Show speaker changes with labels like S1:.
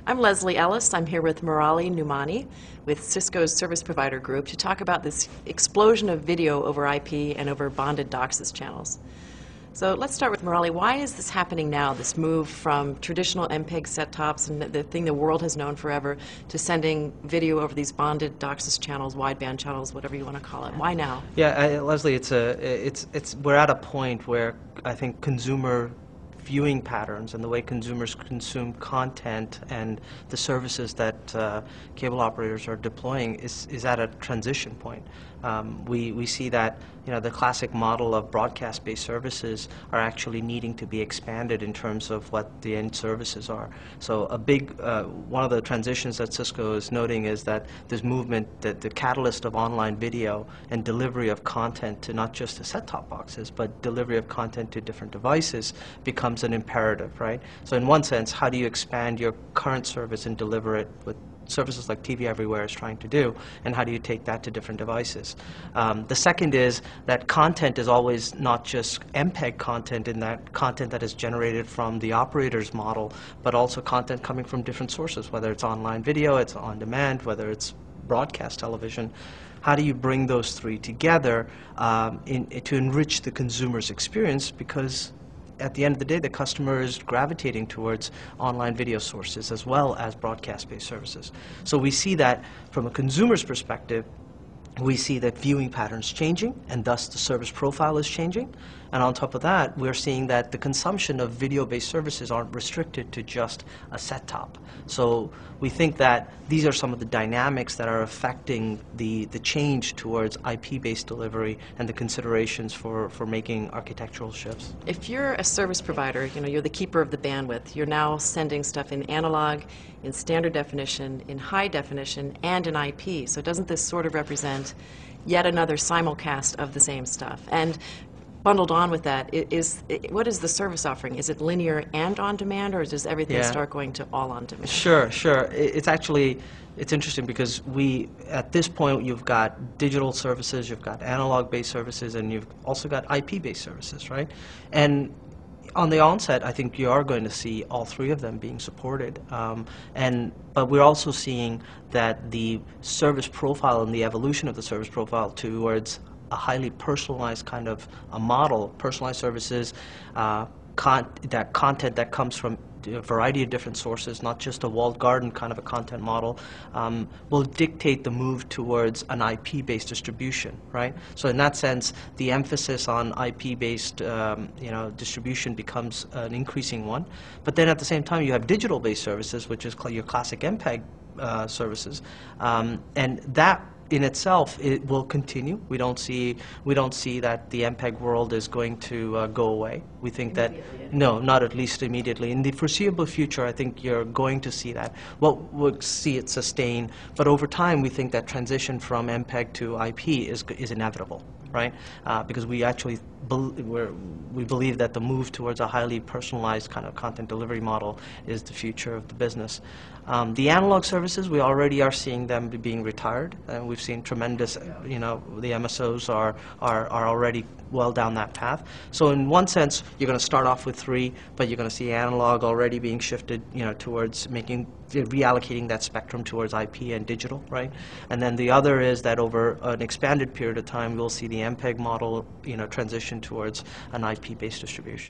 S1: I'm Leslie Ellis. I'm here with Murali Nemani with Cisco's Service Provider Group to talk about this explosion of video over IP and over bonded DOCSIS channels. So let's start with Murali. Why is this happening now, this move from traditional MPEG set-tops and the thing the world has known forever to sending video over these bonded DOCSIS channels, wideband channels, whatever you want to call it? Why now?
S2: Yeah, Leslie, we're at a point where I think consumer viewing patterns and the way consumers consume content and the services that cable operators are deploying is at a transition point. We see that the classic model of broadcast-based services are actually needing to be expanded in terms of what the end services are. So a big one of the transitions that Cisco is noting is that this movement, that the catalyst of online video and delivery of content to not just the set-top boxes, but delivery of content to different devices becomes an imperative, right? So in one sense, how do you expand your current service and deliver it with services like TV Everywhere is trying to do, and how do you take that to different devices? The second is that content is always not just MPEG content in that content that is generated from the operator's model, but also content coming from different sources, whether it's online video, it's on demand, whether it's broadcast television. How do you bring those three together to enrich the consumer's experience? Because at the end of the day, the customer is gravitating towards online video sources as well as broadcast-based services. So we see that from a consumer's perspective, we see that viewing patterns changing, and thus the service profile is changing. And on top of that, we're seeing that the consumption of video-based services aren't restricted to just a set-top. So we think that these are some of the dynamics that are affecting the change towards IP-based delivery and the considerations for making architectural shifts.
S1: If you're a service provider, you're the keeper of the bandwidth. You're now sending stuff in analog, in standard definition, in high definition, and in IP. So doesn't this sort of represent yet another simulcast of the same stuff? And bundled on with that, what is the service offering? Is it linear and on demand, or does everything start going to all on demand?
S2: Sure. It's interesting because at this point, you've got digital services, you've got analog-based services, and you've also got IP-based services, right? And on the onset, I think you are going to see all three of them being supported. But we're also seeing that the service profile and the evolution of the service profile towards a highly personalized kind of a model, personalized services, that content that comes from a variety of different sources, not just a walled garden kind of a content model, will dictate the move towards an IP-based distribution, right? So in that sense, the emphasis on IP-based distribution becomes an increasing one. But then at the same time, you have digital-based services, which is your classic MPEG services, and that in itself, it will continue. We don't see that the MPEG world is going to go away. We think that, no, not at least immediately. In the foreseeable future, I think you're going to see that. Well, we'll see it sustain, but over time, we think that transition from MPEG to IP is inevitable, right? Because we actually we believe that the move towards a highly personalized kind of content delivery model is the future of the business. The analog services, we already are seeing them being retired, and we've seen tremendous, the MSOs are already well down that path. So in one sense, you're going to start off with three, but you're going to see analog already being shifted, towards reallocating that spectrum towards IP and digital, right? And then the other is that over an expanded period of time, we'll see the MPEG model, transition towards an IP-based distribution.